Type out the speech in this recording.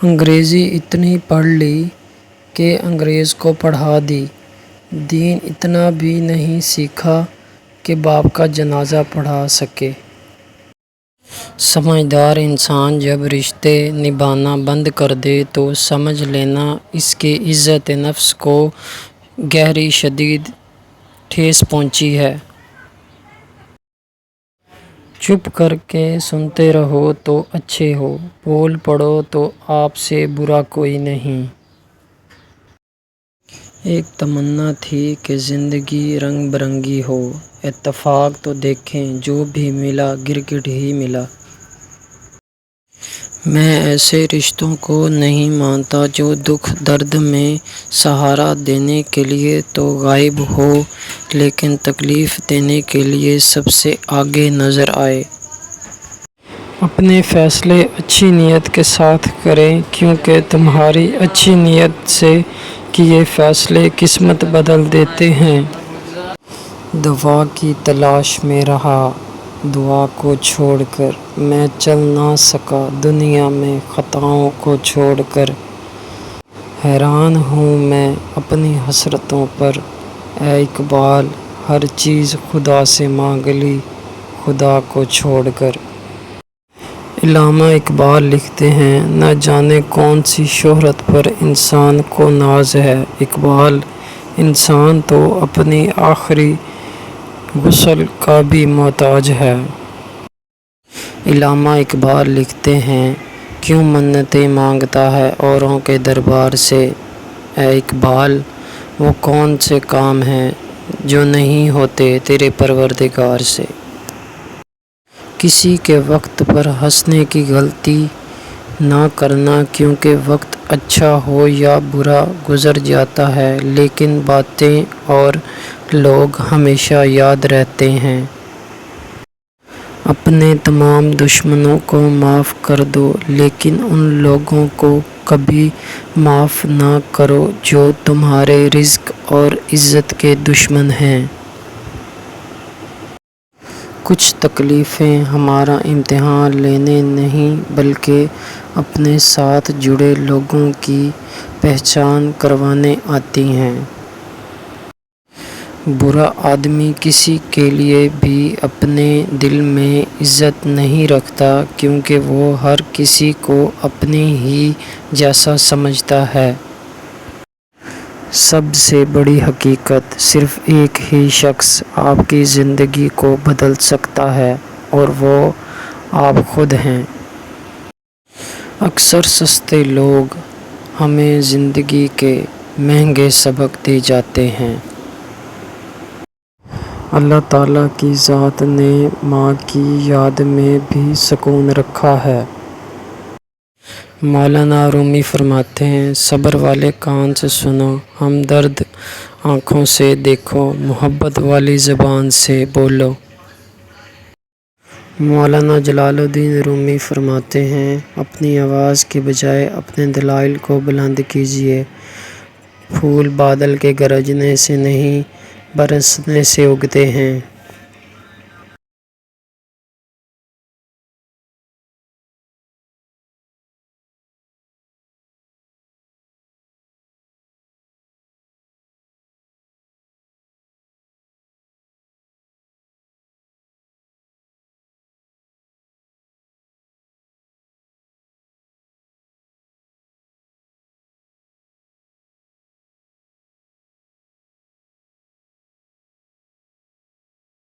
انگریزی اتنی پڑھ لی کہ انگریز کو پڑھا دی، دین اتنا بھی نہیں سیکھا کہ باپ کا جنازہ پڑھا سکے۔ سمجھدار انسان جب رشتے نبھانا بند کر دے تو سمجھ لینا اس کی عزت نفس کو گہری شدید ٹھیس پہنچی ہے۔ چپ کر کے سنتے رہو تو اچھے ہو، بول پڑو تو آپ سے برا کوئی نہیں۔ ایک تمنا تھی کہ زندگی رنگ برنگی ہو، اتفاق تو دیکھیں جو بھی ملا گرگٹ ہی ملا۔ میں ایسے رشتوں کو نہیں مانتا جو دکھ درد میں سہارا دینے کے لیے تو غائب ہو لیکن تکلیف دینے کے لیے سب سے آگے نظر آئے۔ اپنے فیصلے اچھی نیت کے ساتھ کریں کیونکہ تمہاری اچھی نیت سے کیے فیصلے قسمت بدل دیتے ہیں۔ دوا کی تلاش میں رہا دعا کو چھوڑ کر، میں چل نہ سکا دنیا میں خطاؤں کو چھوڑ کر۔ حیران ہوں میں اپنی حسرتوں پر اے اقبال، ہر چیز خدا سے مانگ لی خدا کو چھوڑ کر۔ علامہ اقبال لکھتے ہیں، نہ جانے کون سی شہرت پر انسان کو ناز ہے اقبال، انسان تو اپنی آخری غسل کا بھی محتاج ہے۔ علامہ اقبال لکھتے ہیں، کیوں منتیں مانگتا ہے اوروں کے دربار سے اے اقبال، وہ کون سے کام ہیں جو نہیں ہوتے تیرے پروردگار سے۔ کسی کے وقت پر ہنسنے کی غلطی نہ کرنا کیونکہ وقت اچھا ہو یا برا گزر جاتا ہے لیکن باتیں اور لوگ ہمیشہ یاد رہتے ہیں۔ اپنے تمام دشمنوں کو معاف کر دو لیکن ان لوگوں کو کبھی معاف نہ کرو جو تمہارے رزق اور عزت کے دشمن ہیں۔ کچھ تکلیفیں ہمارا امتحان لینے نہیں بلکہ اپنے ساتھ جڑے لوگوں کی پہچان کروانے آتی ہیں۔ برا آدمی کسی کے لیے بھی اپنے دل میں عزت نہیں رکھتا کیونکہ وہ ہر کسی کو اپنے ہی جیسا سمجھتا ہے۔ سب سے بڑی حقیقت، صرف ایک ہی شخص آپ کی زندگی کو بدل سکتا ہے اور وہ آپ خود ہیں۔ اکثر سستے لوگ ہمیں زندگی کے مہنگے سبق دے جاتے ہیں۔ اللہ تعالیٰ کی ذات نے ماں کی یاد میں بھی سکون رکھا ہے۔ مولانا رومی فرماتے ہیں، صبر والے کان سے سنو، ہمدرد آنکھوں سے دیکھو، محبت والی زبان سے بولو۔ مولانا جلال الدین رومی فرماتے ہیں، اپنی آواز کے بجائے اپنے دلائل کو بلند کیجیے۔ پھول بادل کے گرجنے سے نہیں برسنے سے اگتے ہیں۔